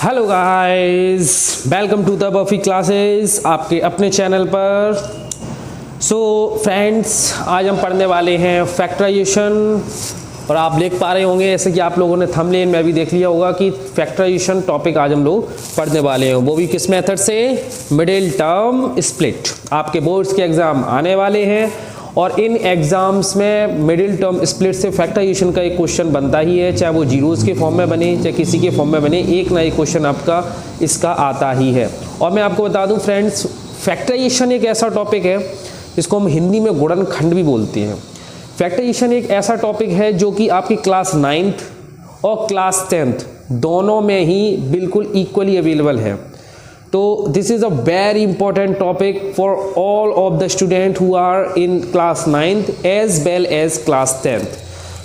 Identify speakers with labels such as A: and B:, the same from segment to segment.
A: Hello guys, welcome to the Buffy classes आपके अपने channel पर। सो फ्रेंड्स, आज हम पढ़ने वाले हैं फैक्टराइजेशन। और आप देख पा रहे होंगे, ऐसे कि आप लोगों ने थंबनेल में भी देख लिया होगा कि फैक्टराइजेशन टॉपिक आज हम लोग पढ़ने वाले हैं, वो भी किस मेथड से, मिडिल टर्म स्प्लिट। आपके बोर्ड्स के एग्ज़ाम आने वाले हैं और इन एग्ज़ाम्स में मिडिल टर्म स्प्लिट से फैक्टराइजेशन का एक क्वेश्चन बनता ही है, चाहे वो जीरोज़ के फॉर्म में बने चाहे किसी के फॉर्म में बने, एक ना एक क्वेश्चन आपका इसका आता ही है। और मैं आपको बता दूं फ्रेंड्स, फैक्टराइजेशन एक ऐसा टॉपिक है जिसको हम हिंदी में गुणनखंड भी बोलते हैं। फैक्टराइजेशन एक ऐसा टॉपिक है जो कि आपकी क्लास 9th और क्लास 10th दोनों में ही बिल्कुल इक्वली अवेलेबल है। तो this is a very important topic for all of the student who are in class 9th as well as class 10th।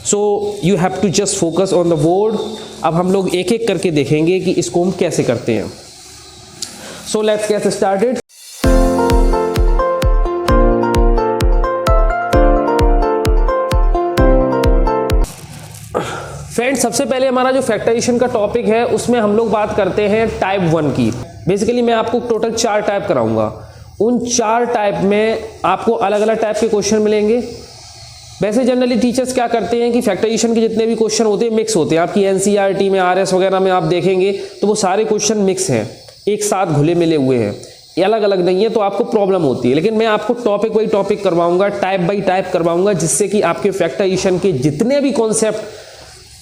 A: So you have to just focus on the board. अब हम लोग एक एक करके देखेंगे कि इसको हम कैसे करते हैं। So let's get started. Friends, सबसे पहले हमारा जो फैक्टराइजेशन का टॉपिक है उसमें हम लोग बात करते हैं टाइप 1 की। बेसिकली मैं आपको टोटल 4 टाइप कराऊंगा। उन 4 टाइप में आपको अलग अलग टाइप के क्वेश्चन मिलेंगे। वैसे जनरली टीचर्स क्या करते हैं कि फैक्टराइजेशन के जितने भी क्वेश्चन होते हैं मिक्स होते हैं। आपकी एनसीईआरटी में, आरएस वगैरह में आप देखेंगे तो वो सारे क्वेश्चन मिक्स हैं, एक साथ घुले मिले हुए हैं, अलग अलग नहीं है, तो आपको प्रॉब्लम होती है। लेकिन मैं आपको टॉपिक बाई टॉपिक करवाऊंगा, टाइप बाई टाइप करवाऊंगा, जिससे कि आपके फैक्टराइजेशन के जितने भी कॉन्सेप्ट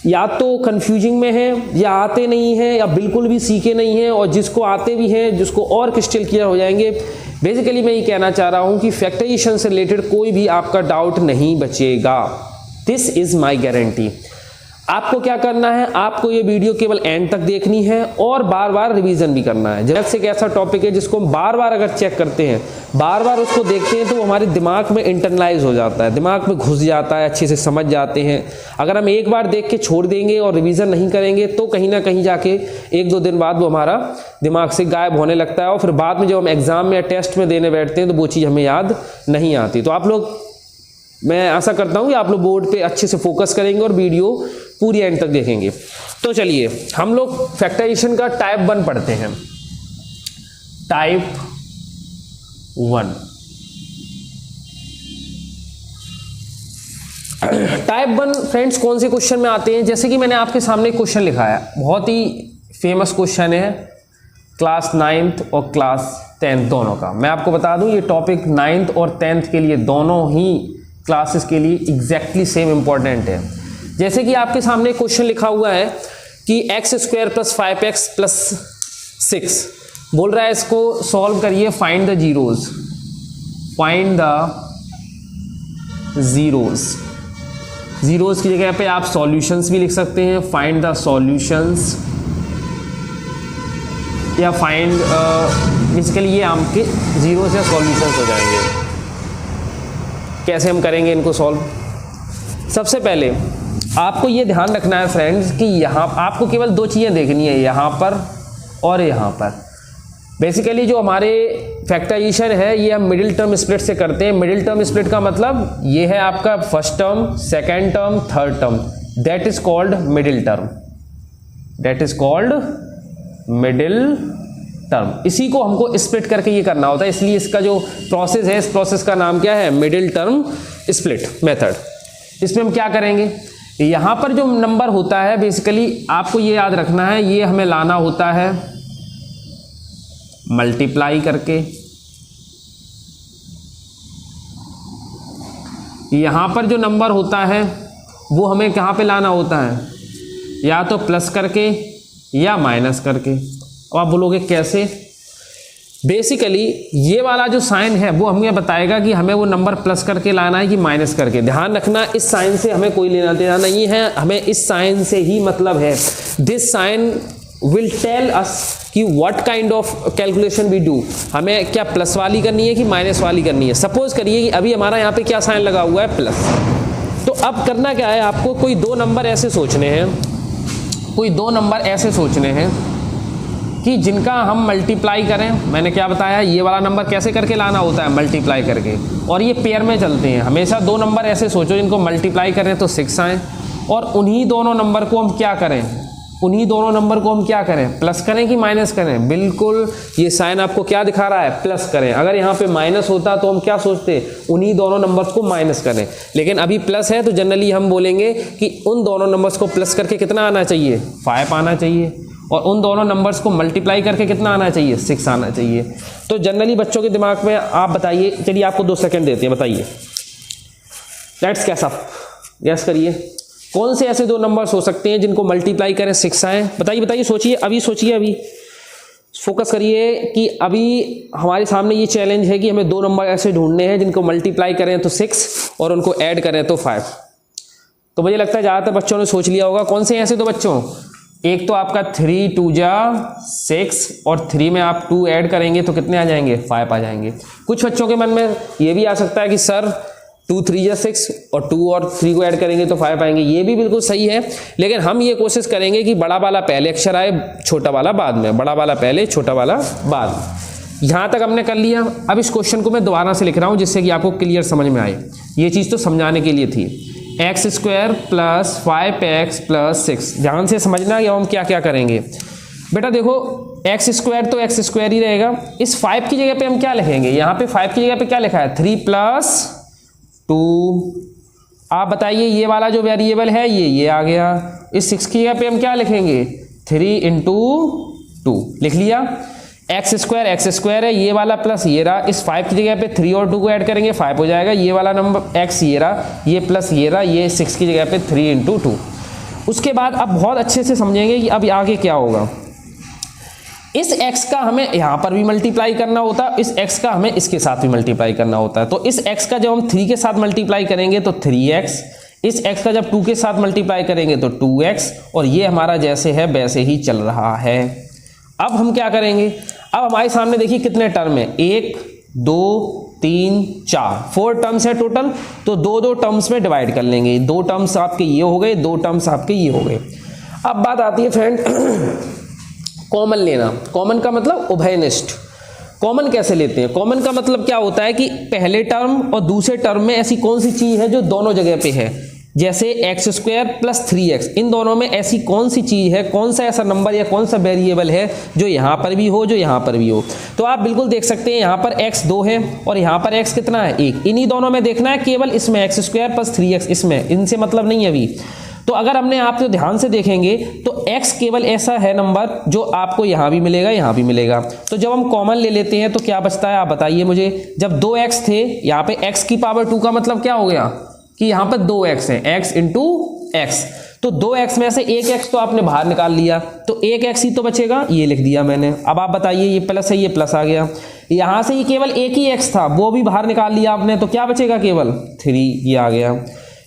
A: या तो कंफ्यूजिंग में है या आते नहीं हैं या बिल्कुल भी सीखे नहीं हैं, और जिसको आते भी हैं जिसको और क्रिस्टल क्लियर हो जाएंगे। बेसिकली मैं ये कहना चाह रहा हूं कि फैक्टराइजेशन से रिलेटेड कोई भी आपका डाउट नहीं बचेगा। This is my guarantee. आपको क्या करना है, आपको ये वीडियो केवल एंड तक देखनी है और बार बार रिवीजन भी करना है। जैसे एक ऐसा टॉपिक है जिसको हम बार बार अगर चेक करते हैं, बार बार उसको देखते हैं, तो हमारे दिमाग में इंटरनलाइज हो जाता है, दिमाग में घुस जाता है, अच्छे से समझ जाते हैं। अगर हम एक बार देख के छोड़ देंगे और रिवीजन नहीं करेंगे तो कहीं ना कहीं जाके 1-2 दिन बाद वो हमारा दिमाग से गायब होने लगता है, और फिर बाद में जब हम एग्जाम में या टेस्ट में देने बैठते हैं तो वो चीज़ हमें याद नहीं आती। तो आप लोग, मैं आशा करता हूँ कि आप लोग बोर्ड पे अच्छे से फोकस करेंगे और वीडियो पूरी एंड तक देखेंगे। तो चलिए हम लोग फैक्टराइजेशन का टाइप 1 पढ़ते हैं। टाइप 1। टाइप 1 फ्रेंड्स कौन से क्वेश्चन में आते हैं? जैसे कि मैंने आपके सामने क्वेश्चन लिखा है, बहुत ही फेमस क्वेश्चन है क्लास 9th और क्लास 10th दोनों का। मैं आपको बता दूं, ये टॉपिक 9th और 10th के लिए, दोनों ही क्लासेस के लिए एग्जैक्टली सेम इंपॉर्टेंट है। जैसे कि आपके सामने क्वेश्चन लिखा हुआ है कि x² + 5x + 6 बोल रहा है, इसको सॉल्व करिए, find the zeros. Find the zeros. Zeros की जगह पे आप सॉल्यूशंस भी लिख सकते हैं, फाइंड द सॉल्यूशंस, या फाइंड, बेसिकली ये आपके जीरोज या सॉल्यूशंस हो जाएंगे। कैसे हम करेंगे इनको सॉल्व? सबसे पहले आपको ये ध्यान रखना है फ्रेंड्स कि यहाँ आपको केवल 2 चीज़ें देखनी है, यहाँ पर और यहाँ पर। बेसिकली जो हमारे फैक्टराइजेशन है ये हम मिडिल टर्म स्प्लिट से करते हैं। मिडिल टर्म स्प्लिट का मतलब ये है आपका first term, second term, third term, that is called middle term. That is called middle term. इसी को हमको स्प्लिट करके ये करना होता है, इसलिए इसका जो प्रोसेस है, इस प्रोसेस का नाम क्या है? Middle term split method. इसमें हम क्या करेंगे, यहाँ पर जो नंबर होता है बेसिकली आपको ये याद रखना है, ये हमें लाना होता है मल्टीप्लाई करके। यहाँ पर जो नंबर होता है वो हमें कहाँ पे लाना होता है? या तो प्लस करके या माइनस करके। अब आप बोलोगे कैसे? बेसिकली ये वाला जो साइन है वो हमें बताएगा कि हमें वो नंबर प्लस करके लाना है कि माइनस करके। ध्यान रखना, इस साइन से हमें कोई लेना देना नहीं है, हमें इस साइन से ही मतलब है। This sign will tell us कि what kind of calculation we do, हमें क्या प्लस वाली करनी है कि माइनस वाली करनी है। सपोज करिए कि अभी हमारा यहाँ पे क्या साइन लगा हुआ है? प्लस। तो अब करना क्या है, आपको कोई 2 नंबर ऐसे सोचने हैं, कोई 2 नंबर ऐसे सोचने हैं कि जिनका हम मल्टीप्लाई करें। मैंने क्या बताया, ये वाला नंबर कैसे करके लाना होता है? मल्टीप्लाई करके। और ये पेयर में चलते हैं। हमेशा 2 नंबर ऐसे सोचो जिनको मल्टीप्लाई करें तो 6 आए, और उन्हीं दोनों नंबर को हम क्या करें, उन्हीं दोनों नंबर को हम क्या करें, प्लस करें कि माइनस करें। बिल्कुल, ये साइन आपको क्या दिखा रहा है, प्लस करें। अगर यहाँ पे माइनस होता तो हम क्या सोचते, उन्हीं दोनों नंबर्स को माइनस करें, लेकिन अभी प्लस है तो जनरली हम बोलेंगे कि उन दोनों नंबर्स को प्लस करके कितना आना चाहिए, 5 आना चाहिए, और उन दोनों नंबर्स को मल्टीप्लाई करके कितना आना चाहिए, 6 आना चाहिए। तो जनरली बच्चों के दिमाग में आप बताइए, चलिए आपको 2 सेकंड देते हैं, बताइए, लेट्स गैस अप, गैस करिए कौन से ऐसे 2 नंबर्स हो सकते हैं जिनको मल्टीप्लाई करें 6 आए। बताइए बताइए, सोचिए अभी, सोचिए अभी, फोकस करिए कि अभी हमारे सामने ये चैलेंज है कि हमें 2 नंबर ऐसे ढूंढने हैं जिनको मल्टीप्लाई करें तो 6 और उनको ऐड करें तो 5। तो मुझे लगता है ज़्यादातर बच्चों ने सोच लिया होगा। कौन से ऐसे 2 बच्चों, एक तो आपका 3 2 जा 6 और 3 में आप 2 ऐड करेंगे तो कितने आ जाएंगे, 5 आ जाएंगे। कुछ बच्चों के मन में ये भी आ सकता है कि सर 2 3 जा 6 और 2 और 3 को ऐड करेंगे तो 5 आएंगे। ये भी बिल्कुल सही है, लेकिन हम ये कोशिश करेंगे कि बड़ा वाला पहले अक्षर आए, छोटा वाला बाद में, बड़ा वाला पहले, छोटा वाला बाद में। यहाँ तक हमने कर लिया। अब इस क्वेश्चन को मैं दोबारा से लिख रहा हूँ जिससे कि आपको क्लियर समझ में आए। ये चीज़ तो समझाने के लिए थी। X square plus 5x plus 6, ध्यान से समझना कि हम क्या क्या करेंगे। बेटा देखो, एक्स स्क्वायर तो एक्स स्क्वायर ही रहेगा। इस 5 की जगह पे हम क्या लिखेंगे, यहाँ पे 5 की जगह पे क्या लिखा है, 3 प्लस 2। आप बताइए, ये वाला जो वेरिएबल है ये आ गया। इस 6 की जगह पे हम क्या लिखेंगे, 3 इंटू 2 लिख लिया। एक्स स्क्वायर है, ये वाला प्लस ये रहा। इस 5 की जगह पे 3 और 2 को ऐड करेंगे, 5 हो जाएगा। ये वाला नंबर एक्स ये रहा, ये प्लस ये रहा, ये 6 की जगह पे 3 इंटू 2। उसके बाद अब बहुत अच्छे से समझेंगे कि अब आगे क्या होगा। इस x का हमें यहाँ पर भी मल्टीप्लाई करना होता है, इस x का हमें इसके साथ भी मल्टीप्लाई करना होता है। तो इस x का जब हम 3 के साथ मल्टीप्लाई करेंगे तो 3x, इस x का जब 2 के साथ मल्टीप्लाई करेंगे तो 2x, और ये हमारा जैसे है वैसे ही चल रहा है। अब हम क्या करेंगे, अब हमारे सामने देखिए कितने टर्म है, 1 2 3 4, 4 टर्म्स है टोटल। तो 2 टर्म्स में डिवाइड कर लेंगे। 2 टर्म्स आपके ये हो गए, 2 टर्म्स आपके ये हो गए। अब बात आती है फ्रेंड कॉमन लेना। कॉमन का मतलब उभयनिष्ठ। कॉमन कैसे लेते हैं, कॉमन का मतलब क्या होता है कि पहले टर्म और दूसरे टर्म में ऐसी कौन सी चीज है जो दोनों जगह पे है। जैसे एक्स स्क्वायर प्लस 3x, इन दोनों में ऐसी कौन सी चीज है, कौन सा ऐसा नंबर या कौन सा वेरिएबल है जो यहाँ पर भी हो, जो यहाँ पर भी हो। तो आप बिल्कुल देख सकते हैं यहाँ पर x 2 है और यहाँ पर x कितना है, 1। इन्हीं दोनों में देखना है, केवल इसमें एक्स स्क्वायर प्लस 3x, इसमें, इनसे मतलब नहीं है अभी। तो अगर हमने आप तो ध्यान से देखेंगे तो x केवल ऐसा है नंबर जो आपको यहाँ भी मिलेगा, यहाँ भी मिलेगा। तो जब हम कॉमन ले लेते हैं तो क्या बचता है, आप बताइए मुझे। जब 2x थे, यहाँ पे x की पावर 2 का मतलब क्या हो गया कि यहाँ पर 2x है, x इंटू x। तो 2x में से 1x तो आपने बाहर निकाल लिया, तो 1x ही तो बचेगा, ये लिख दिया मैंने। अब आप बताइए, ये प्लस है, ये प्लस आ गया। यहाँ से ये केवल एक ही x था, वो भी बाहर निकाल लिया आपने, तो क्या बचेगा, केवल 3, ये आ गया।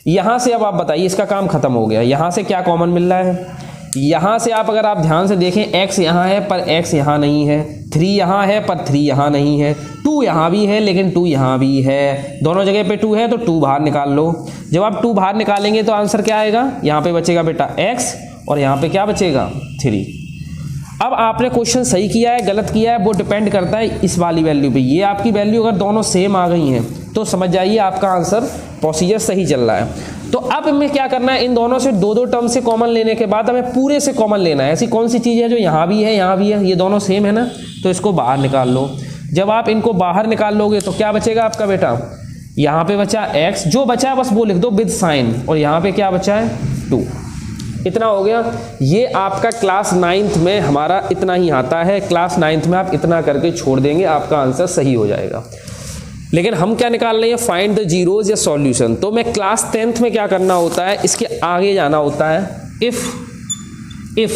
A: यहाँ से अब आप बताइए, इसका काम खत्म हो गया। यहाँ से क्या कॉमन मिल रहा है, यहाँ से आप अगर आप ध्यान से देखें, x यहाँ है पर x यहाँ नहीं है, 3 यहाँ है पर 3 यहाँ नहीं है, 2 यहाँ भी है लेकिन 2 यहाँ भी है, दोनों जगह पे 2 है तो 2 बाहर निकाल लो। जब आप 2 बाहर निकालेंगे तो आंसर क्या आएगा, यहाँ पे बचेगा बेटा x और यहाँ पे क्या बचेगा, 3। अब आपने क्वेश्चन सही किया है गलत किया है वो डिपेंड करता है इस वाली वैल्यू पे। ये आपकी वैल्यू अगर दोनों सेम आ गई हैं तो समझ जाइए आपका आंसर प्रोसीजर सही चल रहा है। तो अब हमें क्या करना है, इन दोनों से 2 टर्म से कॉमन लेने के बाद हमें पूरे से कॉमन लेना है। ऐसी कौन सी चीज़ है जो यहाँ भी है, यहाँ भी है, ये दोनों सेम है ना, तो इसको बाहर निकाल लो। जब आप इनको बाहर निकाल लोगे तो क्या बचेगा आपका बेटा, यहाँ पे बचा x, जो बचा है बस वो लिख दो विद साइन, और यहाँ पे क्या बचा है 2। इतना हो गया। ये आपका क्लास 9th में हमारा इतना ही आता है। क्लास 9th में आप इतना करके छोड़ देंगे, आपका आंसर सही हो जाएगा। लेकिन हम क्या निकाल रहे हैं, फाइंड द जीरोज या सॉल्यूशन। तो मैं क्लास 10th में क्या करना होता है, इसके आगे जाना होता है। If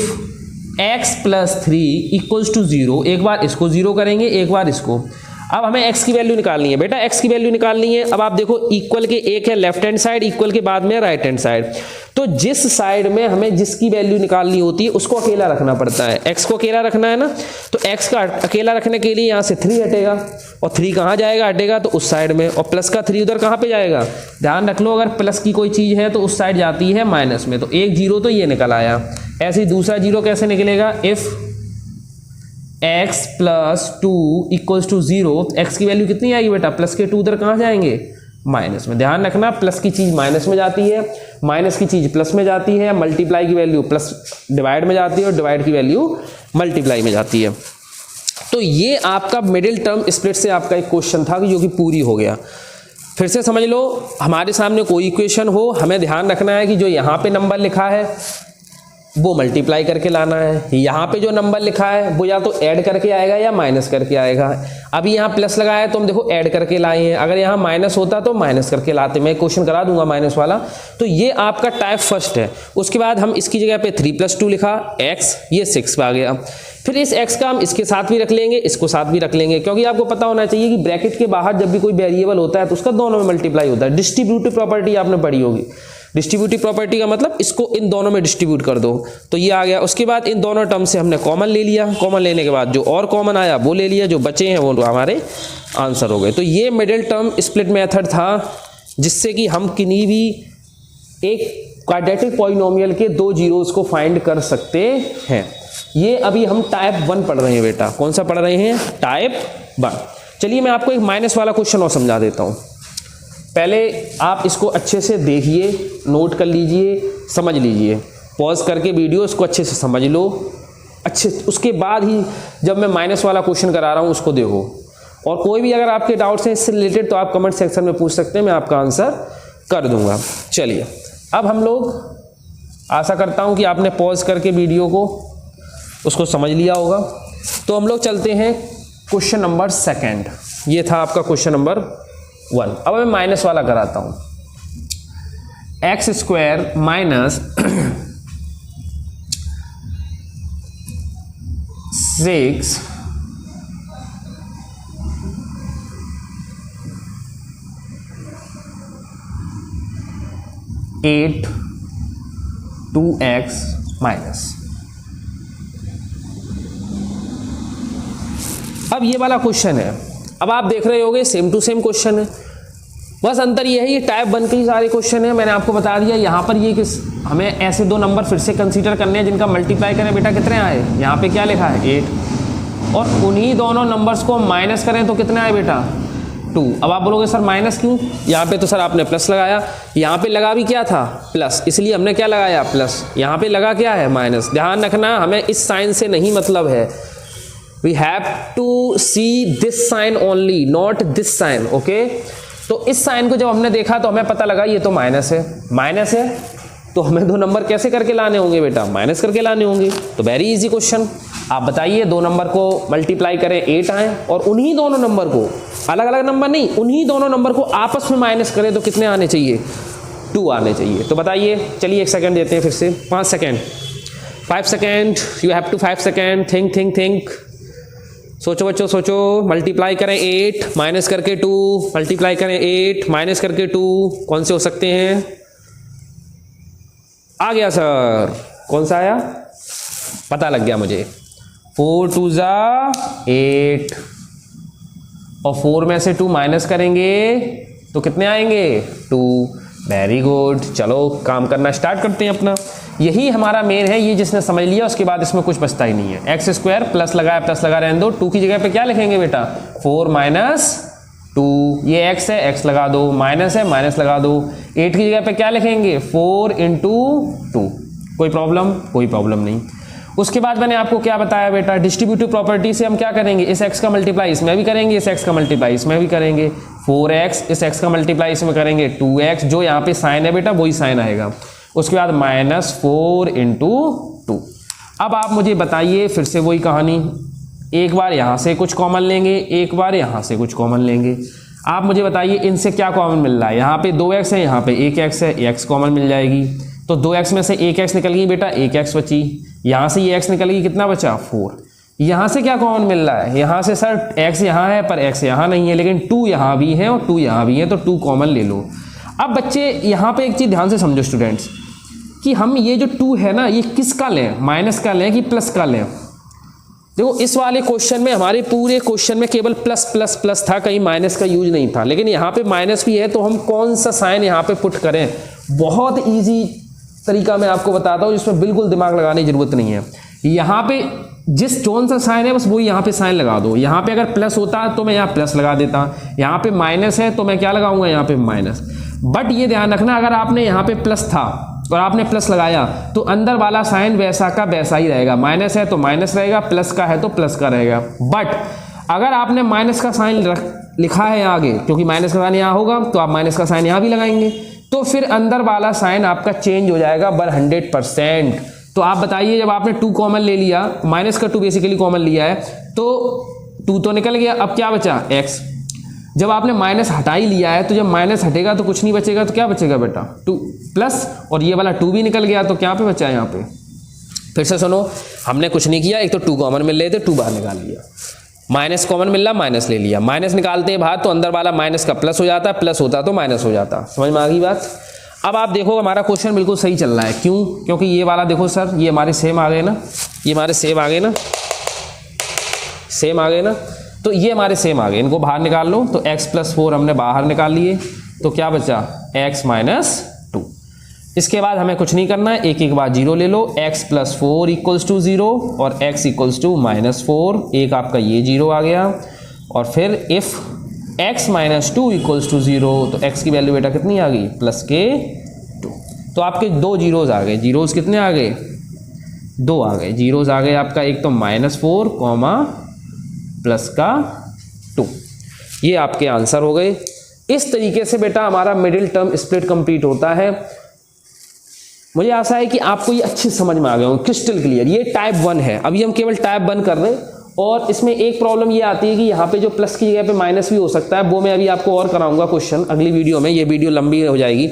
A: x plus 3 equals to 0, एक बार इसको 0 करेंगे, एक बार इसको। अब हमें x की वैल्यू निकालनी है बेटा, x की वैल्यू निकालनी है। अब आप देखो, इक्वल के एक है लेफ्ट हैंड साइड, इक्वल के बाद में राइट हैंड साइड। तो जिस साइड में हमें जिसकी वैल्यू निकालनी होती है उसको अकेला रखना पड़ता है। x को अकेला रखना है ना, तो x का अकेला रखने के लिए यहाँ से 3 हटेगा, और 3 कहाँ जाएगा, हटेगा तो उस साइड में, और प्लस का 3 उधर कहाँ पे जाएगा, ध्यान रख लो, अगर प्लस की कोई चीज़ है तो उस साइड जाती है माइनस में। तो एक 0 तो ये निकल आया। ऐसे ही दूसरा 0 कैसे निकलेगा, if x plus 2 equals to 0, X की वैल्यू कितनी आएगी बेटा, प्लस के 2 उधर कहाँ जाएंगे, माइनस में। ध्यान रखना, प्लस की चीज़ माइनस में जाती है, माइनस की चीज़ प्लस में जाती है, मल्टीप्लाई की वैल्यू प्लस डिवाइड में जाती है और डिवाइड की वैल्यू मल्टीप्लाई में जाती है। तो ये आपका मिडिल टर्म स्प्लिट से आपका एक क्वेश्चन था जो कि पूरी हो गया। फिर से समझ लो, हमारे सामने कोई इक्वेशन हो, हमें ध्यान रखना है कि जो यहाँ पे नंबर लिखा है वो मल्टीप्लाई करके लाना है, यहाँ पे जो नंबर लिखा है वो या तो ऐड करके आएगा या माइनस करके आएगा। अभी यहाँ प्लस लगाया है तो हम देखो ऐड करके लाए हैं, अगर यहाँ माइनस होता तो माइनस करके लाते। मैं क्वेश्चन करा दूंगा माइनस वाला। तो ये आपका टाइप फर्स्ट है। उसके बाद हम इसकी जगह पे 3 + 2 लिखा, x ये 6 पे आ गया। फिर इस x का हम इसके साथ भी रख लेंगे, इसको साथ भी रख लेंगे, क्योंकि आपको पता होना चाहिए कि ब्रैकेट के बाहर जब भी कोई वेरिएबल होता है तो उसका दोनों में मल्टीप्लाई होता है। डिस्ट्रीब्यूटिव प्रॉपर्टी आपने पढ़ी होगी। डिस्ट्रीब्यूटिव प्रॉपर्टी का मतलब इसको इन दोनों में डिस्ट्रीब्यूट कर दो, तो ये आ गया। उसके बाद इन दोनों टर्म से हमने कॉमन ले लिया, कॉमन लेने के बाद जो और कॉमन आया वो ले लिया, जो बचे हैं वो हमारे आंसर हो गए। तो ये मिडिल टर्म स्प्लिट मेथड था, जिससे कि हम किन्हीं भी एक क्वाड्रेटिक पॉलिनोमियल के 2 जीरोस को फाइंड कर सकते हैं। ये अभी हम टाइप 1 पढ़ रहे हैं बेटा। कौन सा पढ़ रहे हैं? टाइप 1। चलिए मैं आपको एक माइनस वाला क्वेश्चन और समझा देता हूँ। पहले आप इसको अच्छे से देखिए, नोट कर लीजिए, समझ लीजिए, पॉज करके वीडियो इसको अच्छे से समझ लो अच्छे। उसके बाद ही जब मैं माइनस वाला क्वेश्चन करा रहा हूँ उसको देखो। और कोई भी अगर आपके डाउट्स हैं इससे रिलेटेड तो आप कमेंट सेक्शन में पूछ सकते हैं, मैं आपका आंसर कर दूंगा। चलिए अब हम लोग, आशा करता हूँ कि आपने पॉज करके वीडियो को उसको समझ लिया होगा। तो हम लोग चलते हैं क्वेश्चन नंबर 2। ये था आपका क्वेश्चन नंबर 1। अब मैं माइनस वाला कराता हूं। x² minus 6 8 2x minus. अब ये वाला क्वेश्चन है। अब आप देख रहे होगे सेम टू सेम क्वेश्चन है, बस अंतर ये है ये टाइप 1 के ही सारे क्वेश्चन है। मैंने आपको बता दिया यहाँ पर ये किस हमें ऐसे 2 नंबर फिर से कंसीडर करने हैं जिनका मल्टीप्लाई करें बेटा कितने आए, यहाँ पे क्या लिखा है 8, और उन्हीं दोनों नंबर्स को माइनस करें तो कितने आए बेटा 2। अब आप बोलोगे सर माइनस क्यों? यहाँ पे तो सर आपने प्लस लगाया, यहाँ पे लगा भी क्या था प्लस, इसलिए हमने क्या लगाया प्लस। यहाँ पे लगा क्या है माइनस। ध्यान रखना हमें इस साइन से नहीं मतलब है, we have to see this sign only, not this sign, okay? तो इस साइन को जब हमने देखा तो हमें पता लगा ये तो माइनस है, माइनस है तो हमें 2 नंबर कैसे करके लाने होंगे बेटा, माइनस करके लाने होंगे। तो वेरी इजी क्वेश्चन। आप बताइए 2 नंबर को मल्टीप्लाई करें 8 आए, और उन्हीं दोनों नंबर को, अलग अलग नंबर नहीं, उन्हीं दोनों नंबर को आपस में माइनस करें तो कितने आने चाहिए 2 आने चाहिए। तो बताइए, चलिए 1 सेकेंड देते हैं फिर से, 5 second, 5 second, you have to 5 second, think think think, सोचो बच्चों सोचो। मल्टीप्लाई करें 8 माइनस करके 2, मल्टीप्लाई करें 8 माइनस करके 2, कौन से हो सकते हैं? आ गया सर, कौन सा आया पता लग गया मुझे। 4 2 = 8 और 4 में से 2 माइनस करेंगे तो कितने आएंगे 2। वेरी गुड, चलो काम करना स्टार्ट करते हैं अपना। यही हमारा मेन है, ये जिसने समझ लिया उसके बाद इसमें कुछ बचता ही नहीं है। x² प्लस लगाया, प्लस लगा रहने दो, 2 की जगह पे क्या लिखेंगे बेटा 4 - 2, ये x है, x लगा दो, माइनस है, माइनस लगा दो। 8 की जगह पे क्या लिखेंगे 4 × 2। कोई प्रॉब्लम? कोई प्रॉब्लम नहीं। उसके बाद मैंने आपको क्या बताया बेटा, डिस्ट्रीब्यूटिव प्रॉपर्टी से हम क्या करेंगे, इस x का मल्टीप्लाई इसमें भी करेंगे, इस x का मल्टीप्लाई इसमें भी करेंगे। 4x, इस x का मल्टीप्लाई इसमें करेंगे 2x, जो यहाँ पे साइन है बेटा वही साइन आएगा। उसके बाद -4 × 2। अब आप मुझे बताइए, फिर से वही कहानी, एक बार यहाँ से कुछ कॉमन लेंगे, एक बार यहाँ से कुछ कॉमन लेंगे। आप मुझे बताइए इनसे क्या कॉमन मिल रहा है। यहाँ पे 2x है, यहाँ पे 1x है, x कॉमन मिल जाएगी। तो 2x में से 1x निकल गई बेटा, 1x बची। यहाँ से ये x निकल गई, कितना बचा 4। यहाँ से क्या कॉमन मिल रहा है, यहाँ से सर x यहाँ है पर x यहाँ नहीं है, लेकिन 2 यहाँ भी है और 2 यहाँ भी है, तो 2 कॉमन ले लो। अब बच्चे यहाँ पे एक चीज़ ध्यान से समझो स्टूडेंट्स, कि हम ये जो 2 है ना, ये किसका लें, माइनस का लें कि प्लस का लें। देखो इस वाले क्वेश्चन में, हमारे पूरे क्वेश्चन में केवल प्लस प्लस प्लस था, कहीं माइनस का यूज नहीं था, लेकिन यहाँ पे माइनस भी है, तो हम कौन सा साइन यहाँ पे पुट करें। बहुत इजी तरीका मैं आपको बताता हूँ जिसमें बिल्कुल दिमाग लगाने की जरूरत नहीं है। यहाँ पे जिस कौन सा साइन है बस वही यहाँ पे साइन लगा दो। यहाँ पे अगर प्लस होता तो मैं यहाँ प्लस लगा देता, यहाँ पे माइनस है तो मैं क्या लगाऊंगा, यहाँ पे माइनस। बट ये ध्यान रखना, अगर आपने यहाँ पे प्लस था और आपने प्लस लगाया तो अंदर वाला साइन वैसा का वैसा ही रहेगा। माइनस है तो माइनस रहेगा, प्लस का है तो प्लस का रहेगा। बट अगर आपने माइनस का साइन लिखा है आगे, क्योंकि माइनस का साइन यहाँ होगा तो आप माइनस का साइन यहाँ भी लगाएंगे, तो फिर अंदर वाला साइन आपका चेंज हो जाएगा 100%। तो आप बताइए, जब आपने 2 कॉमन ले लिया, माइनस का 2 बेसिकली कॉमन लिया है, तो 2 तो निकल गया, अब क्या बचा x। जब आपने माइनस हटा ही लिया है तो जब माइनस हटेगा तो कुछ नहीं बचेगा, तो क्या बचेगा बेटा 2 प्लस, और ये वाला 2 भी निकल गया, तो क्या पे बचा है यहाँ पे। फिर से सुनो, हमने कुछ नहीं किया, एक तो 2 कॉमन मिल रहे थे, 2 बाहर निकाल लिया, माइनस कॉमन मिल रहा, माइनस ले लिया, माइनस निकालते हैं बाहर तो अंदर वाला माइनस का प्लस हो जाता, प्लस होता तो माइनस हो जाता। समझ में आ गई बात। अब आप देखो हमारा क्वेश्चन बिल्कुल सही चल रहा है, क्यों, क्योंकि ये वाला देखो सर, ये हमारे सेम आ गए ना, ये हमारे सेम आ गए ना, सेम आ गए ना, तो ये हमारे सेम आ गए, इनको बाहर निकाल लो। तो x + 4 हमने बाहर निकाल लिए, तो क्या बचा x - 2। इसके बाद हमें कुछ नहीं करना है, एक एक बार 0 ले लो, x + 4 = 0 और x = -4, एक आपका ये 0 आ गया। और फिर इफ़ x - 2 = 0, तो x की वैल्यू बेटा कितनी आ गई, +2। तो आपके 2 जीरोज़ आ गए, जीरोज़ कितने आ गए, 2 आ गए, जीरोज़ आ गए आपका, एक तो -4, +2। ये आपके आंसर हो गए। इस तरीके से बेटा हमारा मिडिल टर्म स्प्लिट कंप्लीट होता है। मुझे आशा है कि आपको ये अच्छे समझ में आ गए होंगे, क्रिस्टल क्लियर। ये टाइप 1 है, अभी हम केवल टाइप 1 कर रहे हैं, और इसमें एक प्रॉब्लम ये आती है कि यहाँ पे जो प्लस की जगह पे माइनस भी हो सकता है, वो मैं अभी आपको और कराऊंगा क्वेश्चन अगली वीडियो में, ये वीडियो लंबी हो जाएगी,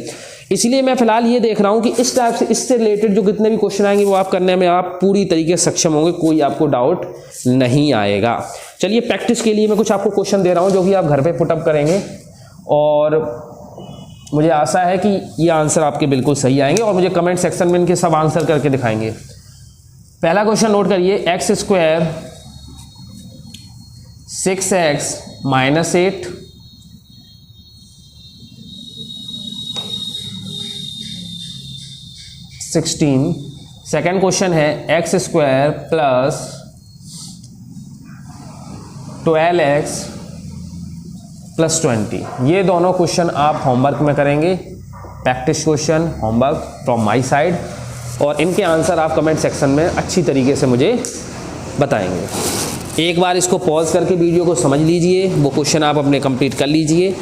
A: इसलिए मैं फिलहाल ये देख रहा हूँ कि इस टाइप से, इससे रिलेटेड जो कितने भी क्वेश्चन आएंगे वो आप करने में आप पूरी तरीके से सक्षम होंगे, कोई आपको डाउट नहीं आएगा। चलिए प्रैक्टिस के लिए मैं कुछ आपको क्वेश्चन दे रहा हूँ जो कि आप घर पे पुटअप करेंगे, और मुझे आशा है कि ये आंसर आपके बिल्कुल सही आएंगे, और मुझे कमेंट सेक्शन में इनके सब आंसर करके दिखाएंगे। पहला क्वेश्चन नोट करिए, x² 6x - 8 16। सेकेंड क्वेश्चन है x² + 12x + 20। ये दोनों क्वेश्चन आप होमवर्क में करेंगे, practice question homework from my side, और इनके आंसर आप कमेंट सेक्शन में अच्छी तरीके से मुझे बताएंगे। एक बार इसको पॉज करके वीडियो को समझ लीजिए, वो क्वेश्चन आप अपने कंप्लीट कर लीजिए,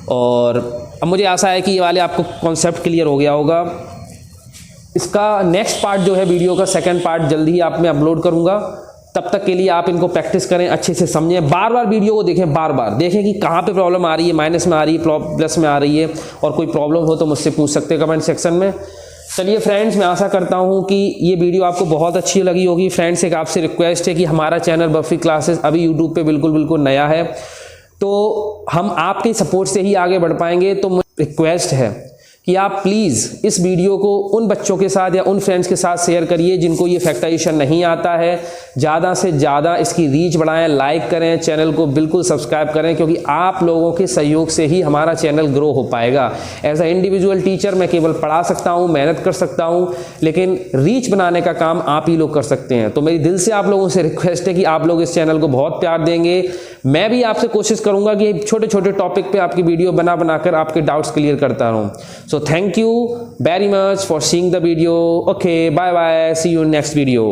A: और अब मुझे आशा है कि ये वाले आपको कॉन्सेप्ट क्लियर हो गया होगा। इसका नेक्स्ट पार्ट जो है वीडियो का सेकंड पार्ट जल्दी ही आप मैं अपलोड करूंगा, तब तक के लिए आप इनको प्रैक्टिस करें, अच्छे से समझें, बार बार वीडियो को देखें, बार बार देखें कि कहाँ पे प्रॉब्लम आ रही है, माइनस में आ रही है, प्लस में आ रही है, और कोई प्रॉब्लम हो तो मुझसे पूछ सकते हैं कमेंट सेक्शन में। चलिए फ्रेंड्स, मैं आशा करता हूँ कि ये वीडियो आपको बहुत अच्छी लगी होगी। फ्रेंड्स, एक आपसे रिक्वेस्ट है कि हमारा चैनल बर्फी क्लासेस अभी यूट्यूब पे बिल्कुल नया है, तो हम आपके सपोर्ट से ही आगे बढ़ पाएंगे। तो मुझे रिक्वेस्ट है कि आप प्लीज़ इस वीडियो को उन बच्चों के साथ या उन फ्रेंड्स के साथ शेयर करिए जिनको ये फैक्टराइजेशन नहीं आता है। ज़्यादा से ज़्यादा इसकी रीच बढ़ाएं, लाइक करें, चैनल को बिल्कुल सब्सक्राइब करें, क्योंकि आप लोगों के सहयोग से ही हमारा चैनल ग्रो हो पाएगा। एज अ इंडिविजुअल टीचर मैं केवल पढ़ा सकता हूँ, मेहनत कर सकता हूँ, लेकिन रीच बनाने का काम आप ही लोग कर सकते हैं। तो मेरी दिल से आप लोगों से रिक्वेस्ट है कि आप लोग इस चैनल को बहुत प्यार देंगे। मैं भी आपसे कोशिश करूँगा कि छोटे छोटे टॉपिक पर आपकी वीडियो बनाकर आपके डाउट्स क्लियर करता रहूँ। So thank you very much for seeing the video. Okay, bye bye. See you in next video.